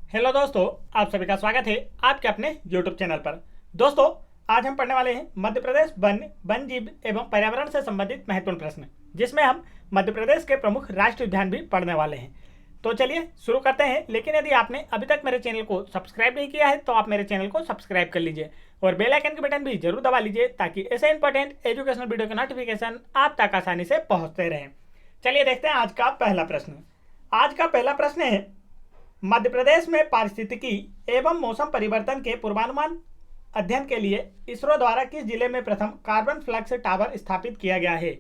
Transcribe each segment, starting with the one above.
Hello दोस्तों, आप सभी का स्वागत है आपके अपने YouTube चैनल पर। दोस्तों, आज हम पढ़ने वाले हैं मध्य प्रदेश वन जीव एवं पर्यावरण से संबंधित महत्वपूर्ण प्रश्न, जिसमें हम मध्य प्रदेश के प्रमुख राष्ट्रीय उद्यान भी पढ़ने वाले हैं। तो चलिए शुरू करते हैं। लेकिन यदि आपने अभी तक मेरे चैनल को सब्सक्राइब नहीं किया है तो आप मेरे चैनल को सब्सक्राइब कर लीजिए और बेल आइकन के बटन भी जरूर दबा लीजिए, ताकि ऐसे इंपॉर्टेंट एजुकेशनल वीडियो के नोटिफिकेशन आप तक आसानी से पहुंचते रहें। चलिए देखते हैं आज का पहला प्रश्न। आज का पहला प्रश्न है, मध्य प्रदेश में पारिस्थितिकी एवं मौसम परिवर्तन के पूर्वानुमान अध्ययन के लिए इसरो द्वारा किस जिले में प्रथम कार्बन फ्लक्स टावर स्थापित किया गया है।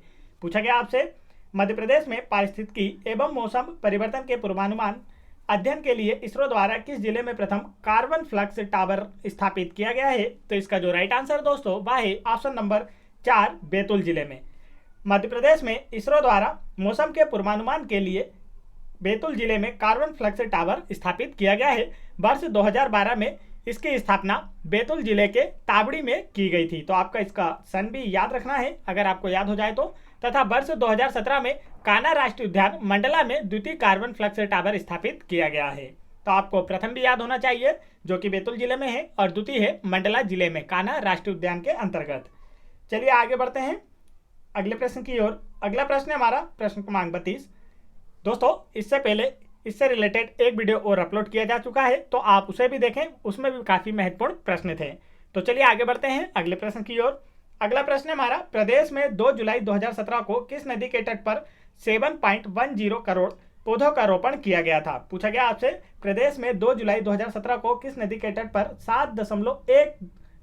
पूछा गया आपसे, मध्य प्रदेश में पारिस्थितिकी एवं मौसम परिवर्तन के पूर्वानुमान अध्ययन के लिए इसरो द्वारा किस जिले में प्रथम कार्बन फ्लक्स टावर स्थापित किया गया है। तो इसका जो राइट आंसर दोस्तों वह है ऑप्शन नंबर 4, बैतूल जिले में। मध्य प्रदेश में इसरो द्वारा मौसम के पूर्वानुमान के लिए बैतूल जिले में कार्बन फ्लक्स टावर स्थापित किया गया है। वर्ष 2012 में इसकी स्थापना बैतूल जिले के ताबड़ी में की गई थी। तो आपका इसका सन भी याद रखना है अगर आपको याद हो जाए तो। तथा वर्ष 2017 में कान्हा राष्ट्रीय उद्यान मंडला में द्वितीय कार्बन फ्लक्स टावर स्थापित किया गया है। तो आपको प्रथम भी याद होना चाहिए जो कि बैतूल जिले में है, और द्वितीय है मंडला जिले में कान्हा राष्ट्रीय उद्यान के अंतर्गत। चलिए आगे बढ़ते हैं अगले प्रश्न की ओर। अगला प्रश्न है हमारा प्रश्न क्रमांक 32। दोस्तों, इससे पहले इससे रिलेटेड एक वीडियो और अपलोड किया जा चुका है, तो आप उसे भी देखें, उसमें भी काफ़ी महत्वपूर्ण प्रश्न थे। तो चलिए आगे बढ़ते हैं अगले प्रश्न की ओर। अगला प्रश्न है हमारा, प्रदेश में 2 जुलाई 2017 को किस नदी के तट पर 7.10 करोड़ पौधों का रोपण किया गया था। पूछा गया आपसे, प्रदेश में 2 जुलाई 2017 को किस नदी के तट पर 7.1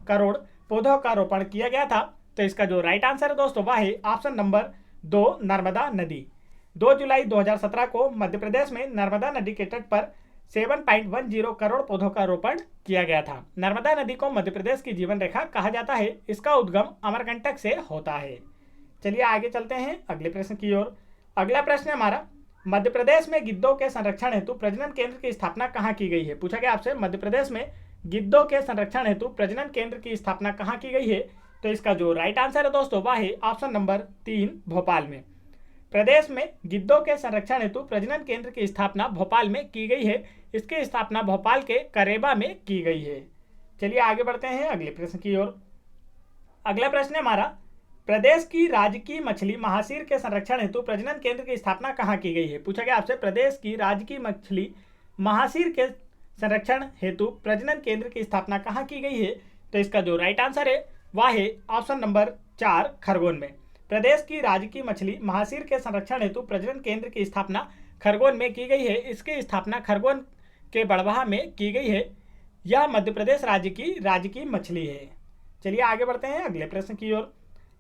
करोड़ पौधों का रोपण किया गया था। तो इसका जो राइट आंसर है दोस्तों वह है ऑप्शन नंबर 2, नर्मदा नदी। 2 जुलाई 2017 को मध्य प्रदेश में नर्मदा नदी के तट पर 7.10 करोड़ पौधों का रोपण किया गया था। नर्मदा नदी को मध्य प्रदेश की जीवन रेखा कहा जाता है। इसका उद्गम अमरकंटक से होता है। चलिए आगे चलते हैं अगले प्रश्न की ओर। अगला प्रश्न है हमारा, मध्य प्रदेश में गिद्धों के संरक्षण हेतु प्रजनन केंद्र की स्थापना कहाँ की गई है। पूछा गया आपसे, मध्य प्रदेश में गिद्धों के संरक्षण हेतु प्रजनन केंद्र की स्थापना कहाँ की गई है। तो इसका जो राइट आंसर है दोस्तों वह है ऑप्शन नंबर 3, भोपाल में। प्रदेश में गिद्धों के संरक्षण हेतु प्रजनन केंद्र की स्थापना भोपाल में की गई है। इसकी स्थापना भोपाल के करेबा में की गई है। चलिए आगे बढ़ते हैं अगले प्रश्न की ओर। अगला प्रश्न है हमारा, प्रदेश की राजकीय मछली महासीर के संरक्षण हेतु प्रजनन केंद्र की स्थापना कहाँ की गई है। पूछा गया आपसे, प्रदेश की राजकीय मछली महासीर के संरक्षण हेतु प्रजनन केंद्र की स्थापना कहाँ की गई है। तो इसका जो राइट आंसर है वह है ऑप्शन नंबर 4, खरगोन में। प्रदेश की राजकीय मछली महासीर के संरक्षण हेतु प्रजनन केंद्र की स्थापना खरगोन में की गई है। इसकी स्थापना खरगोन के बड़वाह में की गई है। यह मध्य प्रदेश राज्य की राजकीय मछली है। चलिए आगे बढ़ते हैं अगले प्रश्न की ओर।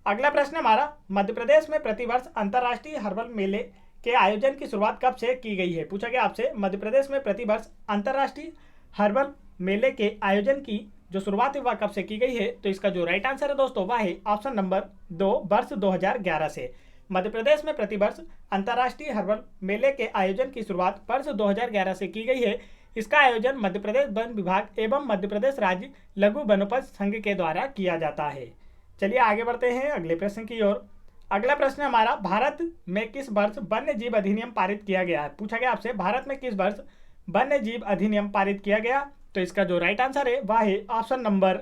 अगला प्रश्न हमारा, मध्य प्रदेश में प्रतिवर्ष अंतर्राष्ट्रीय हर्बल मेले के आयोजन की शुरुआत कब से की गई है। पूछा गया आपसे, मध्य प्रदेश में प्रतिवर्ष अंतर्राष्ट्रीय हर्बल मेले के आयोजन की जो शुरुआत वह कब से की गई है। तो इसका जो राइट आंसर है दोस्तों वह है ऑप्शन नंबर 2, वर्ष 2011 से। मध्य प्रदेश में प्रतिवर्ष अंतर्राष्ट्रीय हर्बल मेले के आयोजन की शुरुआत वर्ष 2011 से की गई है। इसका आयोजन मध्य प्रदेश वन विभाग एवं मध्य प्रदेश राज्य लघु वनोपज संघ के द्वारा किया जाता है। चलिए आगे बढ़ते हैं अगले प्रश्न की ओर। अगला प्रश्न हमारा, भारत में किस वर्ष वन्य जीव अधिनियम पारित किया गया है। पूछा गया आपसे, भारत में किस वर्ष वन्य जीव अधिनियम पारित किया गया। तो इसका जो राइट आंसर है वह है ऑप्शन नंबर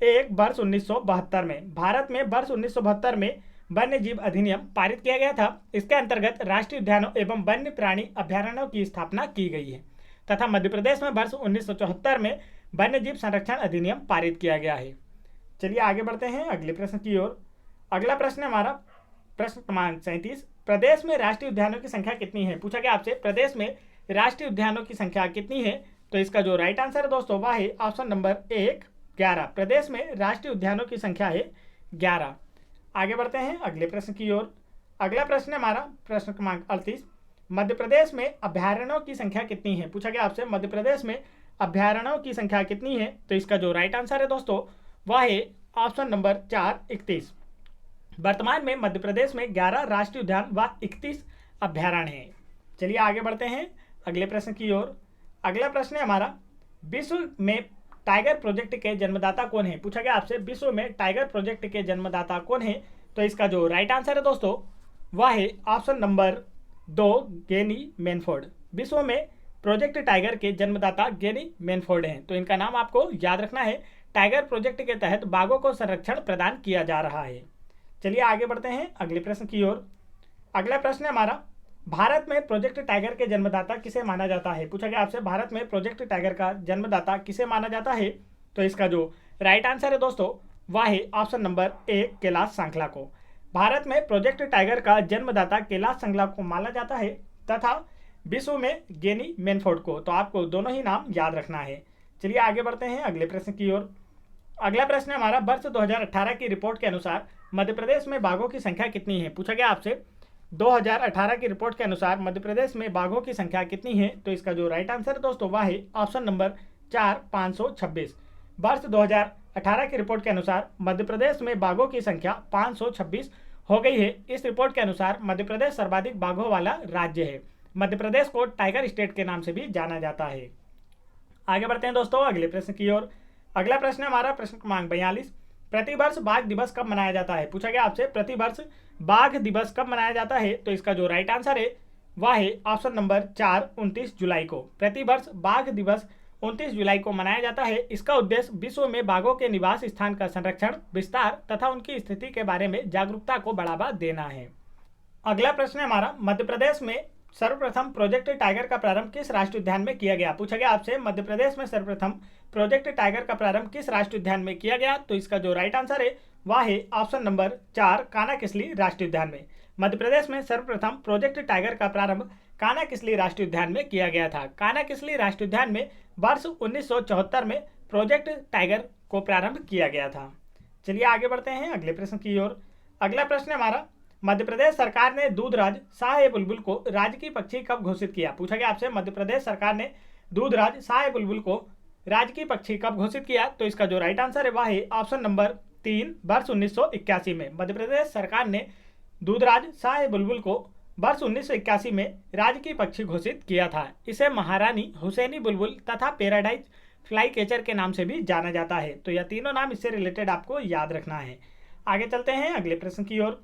1, वर्ष 1972 में। भारत में वर्ष 1972 में वन्य जीव अधिनियम पारित किया गया था। इसके अंतर्गत राष्ट्रीय उद्यानों एवं वन्य प्राणी अभ्यारण्यों की स्थापना की गई है। तथा मध्य प्रदेश में वर्ष 1974 में वन्य जीव संरक्षण अधिनियम पारित किया गया है। चलिए आगे बढ़ते हैं अगले प्रश्न की ओर। अगला प्रश्न है हमारा प्रश्न क्रमांक 37। प्रदेश में राष्ट्रीय उद्यानों की संख्या कितनी है। पूछा गया आपसे, प्रदेश में राष्ट्रीय उद्यानों की संख्या कितनी है। तो इसका जो राइट आंसर है दोस्तों वह है ऑप्शन नंबर 1, 11। प्रदेश में राष्ट्रीय उद्यानों की संख्या है 11। आगे बढ़ते हैं अगले प्रश्न की ओर। अगला प्रश्न है हमारा प्रश्न क्रमांक 38। मध्य प्रदेश में अभ्यारण्यों की संख्या कितनी है। पूछा गया आपसे, मध्य प्रदेश में अभ्यारण्यों की संख्या कितनी है। तो इसका जो राइट आंसर है दोस्तों वह है ऑप्शन नंबर 4, 31। वर्तमान में मध्य प्रदेश में 11 राष्ट्रीय उद्यान व 31 अभ्यारण्य हैं। चलिए आगे बढ़ते हैं अगले प्रश्न की ओर। अगला प्रश्न है हमारा, विश्व में टाइगर प्रोजेक्ट के जन्मदाता कौन है। पूछा गया आपसे, विश्व में टाइगर प्रोजेक्ट के जन्मदाता कौन है। तो इसका जो राइट आंसर है दोस्तों वह है ऑप्शन नंबर 2, गेनी मेनफोर्ड। विश्व में प्रोजेक्ट टाइगर के जन्मदाता गेनी मेनफोर्ड हैं। तो इनका नाम आपको याद रखना है। टाइगर प्रोजेक्ट के तहत बाघों को संरक्षण प्रदान किया जा रहा है। चलिए आगे बढ़ते हैं अगले प्रश्न की ओर। अगला प्रश्न है हमारा, भारत में प्रोजेक्ट टाइगर के जन्मदाता किसे माना जाता है? पूछा गया आपसे, भारत में प्रोजेक्ट टाइगर का जन्मदाता किसे माना जाता है? तो इसका जो राइट आंसर है दोस्तों वह है option number A, Kailash Sankhla को। भारत में प्रोजेक्ट टाइगर का जन्मदाता कैलाश सांखला को माना जाता है तथा विश्व में गेनी मेनफोर्ड को। तो आपको दोनों ही नाम याद रखना है। चलिए आगे बढ़ते हैं अगले प्रश्न की ओर। अगला प्रश्न है हमारा, वर्ष 2018 की रिपोर्ट के अनुसार मध्य प्रदेश में बाघों की संख्या कितनी है? पूछा गया आपसे 2018 की रिपोर्ट के अनुसार मध्य प्रदेश में बाघों की संख्या कितनी है? तो इसका जो राइट आंसर है दोस्तों वह है ऑप्शन नंबर 4, 526। वर्ष 2018 की रिपोर्ट के अनुसार मध्य प्रदेश में बाघों की संख्या 526 हो गई है। इस रिपोर्ट के अनुसार मध्य प्रदेश सर्वाधिक बाघों वाला राज्य है। मध्य प्रदेश को टाइगर स्टेट के नाम से भी जाना जाता है। आगे बढ़ते हैं दोस्तों अगले प्रश्न की ओर। अगला प्रश्न है हमारा प्रश्न क्रमांक 42, प्रतिवर्ष बाघ दिवस कब मनाया जाता है? पूछा गया आपसे प्रतिवर्ष बाघ दिवस कब मनाया जाता है? तो इसका जो राइट आंसर है वह है ऑप्शन नंबर 4, 29 जुलाई को। प्रतिवर्ष बाघ दिवस 29 जुलाई को मनाया जाता है। इसका उद्देश्य विश्व में बाघों के निवास स्थान का संरक्षण, विस्तार तथा उनकी स्थिति के बारे में जागरूकता को बढ़ावा देना है। अगला प्रश्न है हमारा, मध्य प्रदेश में सर्वप्रथम प्रोजेक्ट टाइगर का प्रारंभ किस राष्ट्रीय उद्यान में किया गया? पूछा गया आपसे मध्य प्रदेश में सर्वप्रथम प्रोजेक्ट टाइगर का प्रारंभ किस राष्ट्रीय उद्यान में किया गया? तो इसका जो राइट आंसर है वह है ऑप्शन नंबर 4, कानाकिसली राष्ट्रीय उद्यान में। मध्य प्रदेश में सर्वप्रथम प्रोजेक्ट टाइगर का प्रारंभ कानाकिसली राष्ट्रीय उद्यान में किया गया था। कानाकिसली राष्ट्रीय उद्यान में वर्ष 1974 में प्रोजेक्ट टाइगर को प्रारंभ किया गया था। चलिए आगे बढ़ते हैं अगले प्रश्न की ओर। अगला प्रश्न है हमारा, मध्य प्रदेश सरकार ने दूधराज शाह-ए-बुलबुल को राजकीय पक्षी कब घोषित किया? पूछा गया आपसे मध्य प्रदेश सरकार ने दूधराज शाह-ए-बुलबुल को राजकीय पक्षी कब घोषित किया? तो इसका जो राइट आंसर है वह है ऑप्शन नंबर 3, वर्ष 1981 में। मध्य प्रदेश सरकार ने दूधराज शाह-ए-बुलबुल को वर्ष 1981 में राजकीय पक्षी घोषित किया था। इसे महारानी हुसैनी बुलबुल तथा पैराडाइज फ्लाई कैचर के नाम से भी जाना जाता है। तो यह तीनों नाम इससे रिलेटेड आपको याद रखना है। आगे चलते हैं अगले प्रश्न की ओर।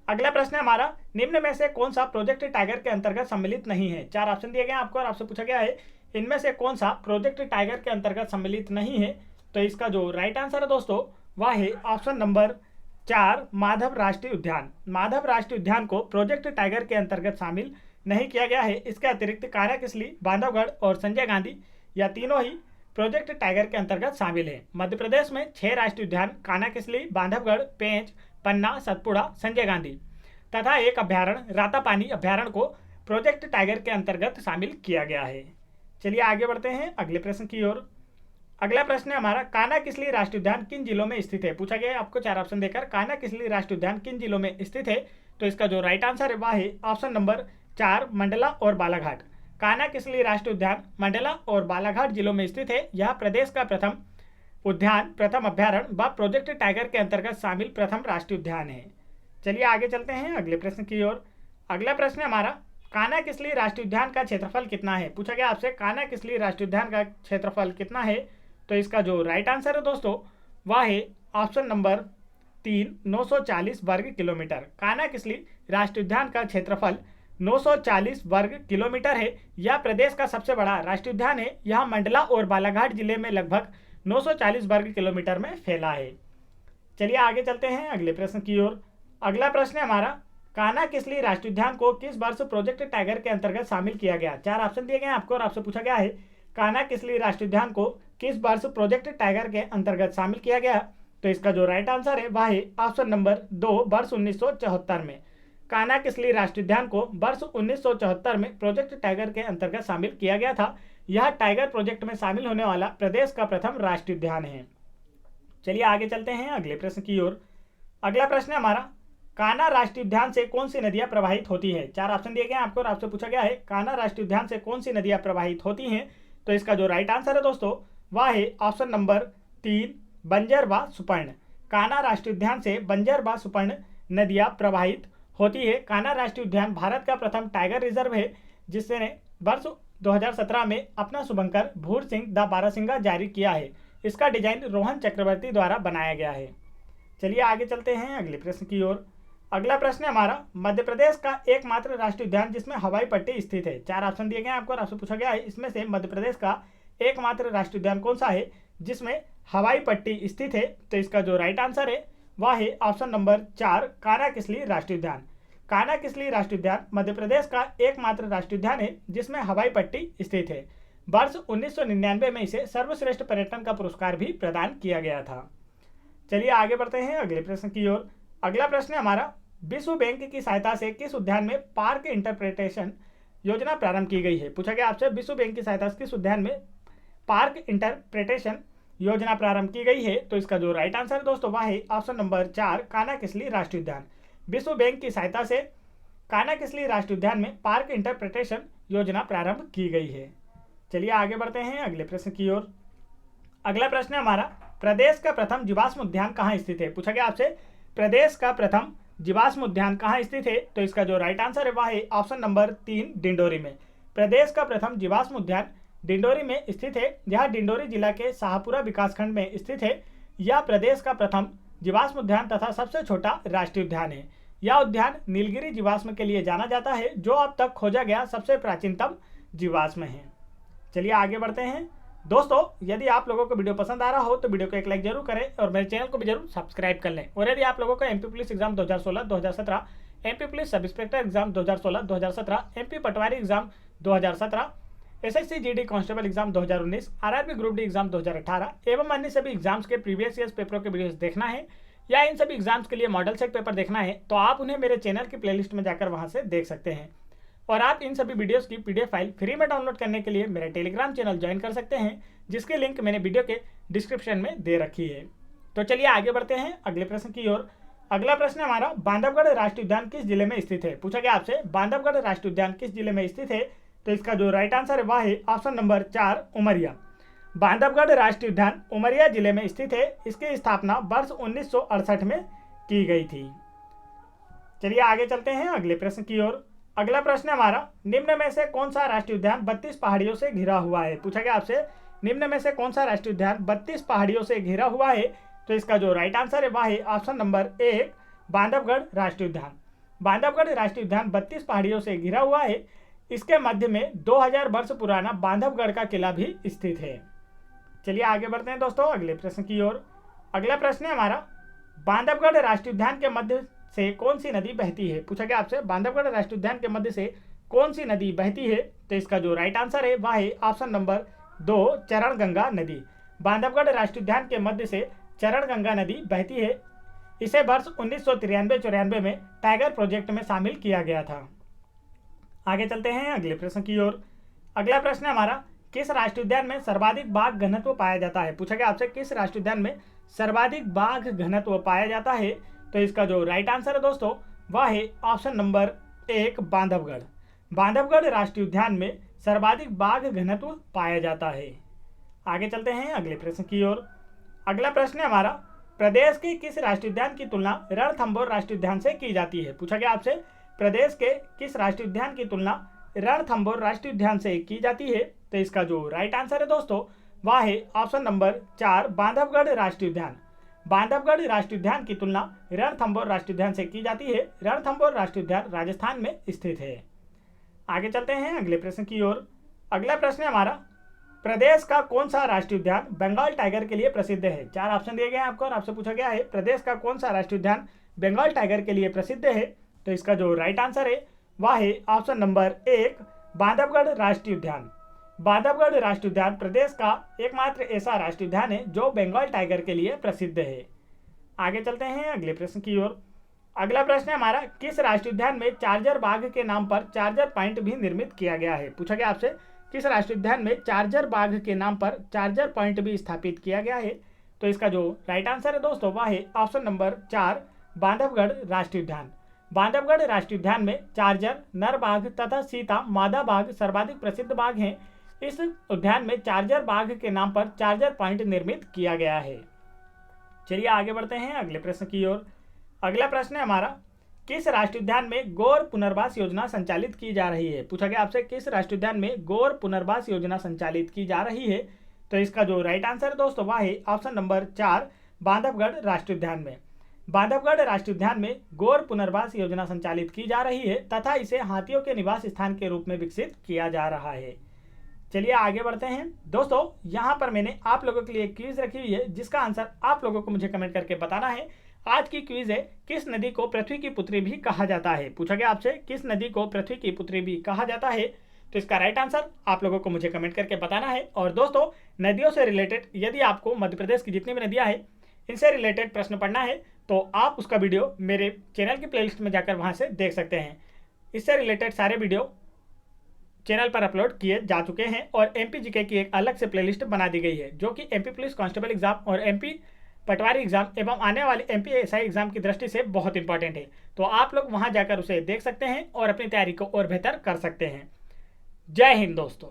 अगला प्रश्न है हमारा, निम्न में से कौन सा प्रोजेक्ट टाइगर के अंतर्गत सम्मिलित नहीं है? 4 ऑप्शन दिए गए हैं आपको और आपसे पूछा गया है इनमें से कौन सा प्रोजेक्ट टाइगर के अंतर्गत सम्मिलित नहीं है? तो इसका जो राइट आंसर है दोस्तों वह है ऑप्शन नंबर 4, माधव राष्ट्रीय उद्यान। माधव राष्ट्रीय उद्यान को प्रोजेक्ट टाइगर के अंतर्गत शामिल नहीं किया गया है। इसके अतिरिक्त कानाकिसली, बांधवगढ़ और संजय गांधी यह तीनों ही प्रोजेक्ट टाइगर के अंतर्गत शामिल है। मध्य प्रदेश में 6 राष्ट्रीय उद्यान कानाकिसली, बांधवगढ़, पेंच, पन्ना, सतपुड़ा, संजय गांधी तथा एक अभ्यारण्य रातापानी अभ्यारण्य को प्रोजेक्ट टाइगर के अंतर्गत शामिल किया गया है। चलिए आगे बढ़ते हैं अगले प्रश्न की ओर। अगला प्रश्न है हमारा, कानाकिसली राष्ट्रीय उद्यान किन जिलों में स्थित है? पूछा गया है आपको 4 ऑप्शन देकर कानाकिसली राष्ट्रीय उद्यान किन जिलों में स्थित है? तो इसका जो राइट आंसर है वह है ऑप्शन नंबर 4, मंडला और बालाघाट। कानाकिसली राष्ट्रीय उद्यान मंडला और बालाघाट जिलों में स्थित है। यह प्रदेश का प्रथम उद्यान, प्रथम अभ्यारण्य व प्रोजेक्ट टाइगर के अंतर्गत शामिल प्रथम राष्ट्रीय उद्यान है। चलिए आगे चलते हैं अगले प्रश्न की ओर। अगला प्रश्न है हमारा, कानाकिसली राष्ट्रीय उद्यान का क्षेत्रफल कितना है? पूछा गया आपसे कानाकिसली राष्ट्रीय उद्यान का क्षेत्रफल कितना है? तो इसका जो राइट आंसर है दोस्तों वह है ऑप्शन नंबर 3, 940 वर्ग किलोमीटर। कानाकिसली राष्ट्रीय उद्यान का क्षेत्रफल 940 वर्ग किलोमीटर है। यह प्रदेश का सबसे बड़ा राष्ट्रीय उद्यान है। यह मंडला और बालाघाट जिले में लगभग 940 वर्ग किलोमीटर में फैला है। चलिए आगे चलते हैं अगले प्रश्न की ओर। अगला प्रश्न है हमारा, कानाकिसली राष्ट्रीय उद्यान को किस वर्ष प्रोजेक्ट टाइगर के अंतर्गत शामिल किया गया? 4 ऑप्शन दिए गए हैं आपको और आपसे पूछा गया है कानाकिसली राष्ट्रीय उद्यान को किस वर्ष प्रोजेक्ट टाइगर के अंतर्गत शामिल किया गया? तो इसका जो राइट आंसर है वह है ऑप्शन नंबर 2, वर्ष 1974 में। कानाकिसली राष्ट्रीय उद्यान को वर्ष 1974 में प्रोजेक्ट टाइगर के अंतर्गत शामिल किया गया था। यह टाइगर प्रोजेक्ट में शामिल होने वाला प्रदेश का प्रथम राष्ट्रीय उद्यान है। चलिए आगे चलते हैं अगले प्रश्न की ओर। अगला प्रश्न है हमारा, कान्हा राष्ट्रीय उद्यान से कौन सी नदियां प्रवाहित होती हैं? 4 ऑप्शन दिए गए हैं आपको और आपसे पूछा गया है कान्हा राष्ट्रीय उद्यान से कौन सी नदियां प्रवाहित होती हैं? तो इसका जो राइट आंसर है दोस्तों वह है ऑप्शन नंबर 3, बंजर व सुपर्ण। कान्हा राष्ट्रीय उद्यान से बंजर व सुपर्ण नदियां प्रवाहित होती है। कान्हा राष्ट्रीय उद्यान भारत का प्रथम टाइगर रिजर्व है जिसने वर्ष 2017 में अपना शुभंकर भूर सिंह द बारहसिंगा जारी किया है। इसका डिजाइन रोहन चक्रवर्ती द्वारा बनाया गया है। चलिए आगे चलते हैं अगले प्रश्न की ओर। अगला प्रश्न है हमारा, मध्य प्रदेश का एकमात्र राष्ट्रीय उद्यान जिसमें हवाई पट्टी स्थित है। 4 ऑप्शन दिए गए हैं आपको और आपसे पूछा गया है इसमें से मध्य प्रदेश का एकमात्र राष्ट्रीय उद्यान कौन सा है जिसमें हवाई पट्टी स्थित है। तो इसका जो राइट आंसर है वह है ऑप्शन नंबर 4, कान्हा-किसली राष्ट्रीय उद्यान। कान्हा-किसली राष्ट्रीय उद्यान मध्य प्रदेश का एकमात्र राष्ट्रीय उद्यान है जिसमें हवाई पट्टी स्थित है। वर्ष 1999 में इसे सर्वश्रेष्ठ पर्यटन का पुरस्कार भी प्रदान किया गया था। चलिए आगे बढ़ते हैं अगले प्रश्न की ओर। अगला प्रश्न है हमारा, विश्व बैंक की सहायता से किस उद्यान में पार्क इंटरप्रिटेशन योजना प्रारंभ की गई है। पूछा गया आपसे विश्व बैंक की सहायता से किस उद्यान में पार्क इंटरप्रिटेशन योजना प्रारंभ की गई है। तो इसका जो राइट आंसर है दोस्तों वह है ऑप्शन नंबर 4, कान्हा-किसली राष्ट्रीय उद्यान। विश्व बैंक की सहायता से कान्हा-किसली राष्ट्रीय उद्यान में पार्क इंटरप्रिटेशन योजना प्रारंभ की गई है। चलिए आगे बढ़ते हैं अगले प्रश्न की ओर। अगला प्रश्न है हमारा, प्रदेश का प्रथम जीवाश्म उद्यान कहाँ स्थित है। पूछा गया आपसे प्रदेश का प्रथम जीवाश्म उद्यान कहाँ स्थित है। तो इसका जो राइट आंसर है वह है ऑप्शन नंबर 3, डिंडोरी में। प्रदेश का प्रथम जीवाश्म उद्यान डिंडोरी में स्थित है। यह डिंडोरी जिला के शाहपुरा विकासखंड में स्थित है। यह प्रदेश का प्रथम जीवाश्म उद्यान तथा सबसे छोटा राष्ट्रीय उद्यान है। यह उद्यान नीलगिरी जीवाश्म के लिए जाना जाता है जो अब तक खोजा गया सबसे प्राचीनतम जीवाश्म है। चलिए आगे बढ़ते हैं दोस्तों, यदि आप लोगों को वीडियो पसंद आ रहा हो तो वीडियो को एक लाइक जरूर करें और मेरे चैनल को भी जरूर सब्सक्राइब कर लें। और यदि आप लोगों को MP police exam 2016-2017, MP police sub inspector exam 2016-2017, MP patwari exam 2017, SSC GD constable exam 2019, RRB group D exam 2018 एवं अन्य सभी एग्जाम्स के प्रीवियस ईयर्स पेपरों के वीडियोस देखना है या इन सभी एग्जाम्स के लिए मॉडल सेट पेपर देखना है तो आप उन्हें मेरे चैनल की प्लेलिस्ट में जाकर वहां से देख सकते हैं। और आप इन सभी वीडियोस की पीडीएफ फाइल फ्री में डाउनलोड करने के लिए मेरा टेलीग्राम चैनल ज्वाइन कर सकते हैं जिसकी लिंक मैंने वीडियो के डिस्क्रिप्शन में दे रखी है। तो चलिए आगे बढ़ते हैं अगले प्रश्न की ओर। अगला प्रश्न है हमारा, बांधवगढ़ राष्ट्रीय उद्यान किस जिले में स्थित है। पूछा गया आपसे बांधवगढ़ राष्ट्रीय उद्यान किस जिले में स्थित है। तो इसका जो राइट आंसर है वह है ऑप्शन नंबर 4, उमरिया। बांधवगढ़ राष्ट्रीय उद्यान उमरिया जिले में स्थित है। इसकी स्थापना वर्ष 1968 में की गई थी। चलिए आगे चलते हैं अगले प्रश्न की ओर। अगला प्रश्न है हमारा, निम्न में से कौन सा राष्ट्रीय उद्यान 32 पहाड़ियों से घिरा हुआ है। पूछा गया आपसे निम्न में से कौन सा राष्ट्रीय उद्यान 32 पहाड़ियों से घिरा हुआ है। तो इसका जो राइट आंसर है वह है ऑप्शन नंबर 1, बांधवगढ़ राष्ट्रीय उद्यान। बांधवगढ़ राष्ट्रीय उद्यान 32 पहाड़ियों से घिरा हुआ है। इसके मध्य में 2000 वर्ष पुराना बांधवगढ़ का किला भी स्थित है। चलिए आगे बढ़ते हैं दोस्तों अगले प्रश्न की ओर। अगला प्रश्न है हमारा, बांधवगढ़ राष्ट्रीय उद्यान के मध्य से कौन सी नदी बहती है। पूछा गया आपसे बांधवगढ़ राष्ट्रीय उद्यान के मध्य से कौन सी नदी बहती है। तो इसका जो राइट आंसर है वह है ऑप्शन नंबर 2, चरणगंगा नदी। बांधवगढ़ राष्ट्रीय उद्यान के मध्य से चरणगंगा नदी बहती है। इसे वर्ष 1993-94 में टाइगर प्रोजेक्ट में शामिल किया गया था। आगे चलते हैं अगले प्रश्न की ओर। अगला प्रश्न है हमारा, किस राष्ट्रीय उद्यान में सर्वाधिक बाघ घनत्व पाया जाता है। पूछा गया आपसे किस राष्ट्रीय उद्यान में सर्वाधिक बाघ घनत्व पाया जाता है। तो इसका जो राइट आंसर है दोस्तों वह है ऑप्शन नंबर 1, बांधवगढ़। बांधवगढ़ राष्ट्रीय उद्यान में सर्वाधिक बाघ घनत्व पाया जाता है। आगे चलते हैं अगले प्रश्न की ओर। अगला प्रश्न है हमारा, प्रदेश के किस राष्ट्रीय उद्यान की तुलना रणथंभौर राष्ट्रीय उद्यान से की जाती है। पूछा गया आपसे प्रदेश के किस राष्ट्रीय उद्यान की तुलना रणथंभौर राष्ट्रीय उद्यान से की जाती है। तो इसका जो राइट आंसर है दोस्तों वह है ऑप्शन नंबर 4, बांधवगढ़ राष्ट्रीय उद्यान। बांधवगढ़ राष्ट्रीय उद्यान की तुलना रणथंभौर राष्ट्रीय उद्यान से की जाती है। रणथंभौर राष्ट्रीय उद्यान राजस्थान में स्थित है। आगे चलते हैं अगले प्रश्न की ओर। अगला प्रश्न है हमारा, प्रदेश का कौन सा राष्ट्रीय उद्यान बंगाल टाइगर के लिए प्रसिद्ध है। 4 ऑप्शन दिए गए हैं आपको और आपसे पूछा गया है प्रदेश का कौन सा राष्ट्रीय उद्यान बंगाल टाइगर के लिए प्रसिद्ध है। तो इसका जो राइट आंसर है वह है ऑप्शन नंबर 1, बांधवगढ़ राष्ट्रीय उद्यान। बांधवगढ़ राष्ट्रीय उद्यान प्रदेश का एकमात्र ऐसा राष्ट्रीय उद्यान है जो बंगाल टाइगर के लिए प्रसिद्ध है। आगे चलते हैं अगले प्रश्न की ओर। अगला प्रश्न है हमारा, किस राष्ट्रीय उद्यान में चार्जर बाघ के नाम पर चार्जर पॉइंट भी निर्मित किया गया है। पूछा गया आपसे किस राष्ट्रीय उद्यान में चार्जर बाघ के नाम पर चार्जर पॉइंट भी स्थापित किया गया है। तो इसका जो राइट आंसर है दोस्तों वह है ऑप्शन नंबर 4, बांधवगढ़ राष्ट्रीय उद्यान। बांधवगढ़ राष्ट्रीय उद्यान में चार्जर नर बाघ तथा सीता मादा बाघ सर्वाधिक प्रसिद्ध बाघ हैं। इस उद्यान में चार्जर बाघ के नाम पर चार्जर पॉइंट निर्मित किया गया है। चलिए आगे बढ़ते हैं अगले प्रश्न की ओर। अगला प्रश्न है हमारा, किस राष्ट्रीय उद्यान में गौर पुनर्वास योजना संचालित की जा रही है। पूछा गया आपसे किस राष्ट्रीय उद्यान में गौर पुनर्वास योजना संचालित की जा रही है। तो इसका जो राइट आंसर है दोस्तों वह है ऑप्शन नंबर 4, बांधवगढ़ राष्ट्रीय उद्यान में। बांधवगढ़ राष्ट्रीय उद्यान में गौर पुनर्वास योजना संचालित की जा रही है तथा इसे हाथियों के निवास स्थान के रूप में विकसित किया जा रहा है। चलिए आगे बढ़ते हैं दोस्तों। यहाँ पर मैंने आप लोगों के लिए एक क्विज रखी हुई है जिसका आंसर आप लोगों को मुझे कमेंट करके बताना है। आज की क्विज है, किस नदी को पृथ्वी की पुत्री भी कहा जाता है। पूछा गया आपसे किस नदी को पृथ्वी की पुत्री भी कहा जाता है, तो इसका राइट आंसर आप लोगों को मुझे कमेंट करके बताना है। और दोस्तों, नदियों से रिलेटेड यदि आपको मध्य प्रदेश की जितनी भी नदियां हैं इनसे रिलेटेड प्रश्न पढ़ना है तो आप उसका वीडियो मेरे चैनल की प्लेलिस्ट में जाकर वहां से देख सकते हैं। इससे रिलेटेड सारे वीडियो चैनल पर अपलोड किए जा चुके हैं और एमपी जीके की एक अलग से प्लेलिस्ट बना दी गई है जो कि एमपी पुलिस कांस्टेबल एग्जाम और एमपी पटवारी एग्जाम एवं आने वाले एमपी एसआई एग्जाम की दृष्टि से बहुत इंपॉर्टेंट है। तो आप लोग वहां जाकर उसे देख सकते हैं और अपनी तैयारी को और बेहतर कर सकते हैं। जय हिंद दोस्तों।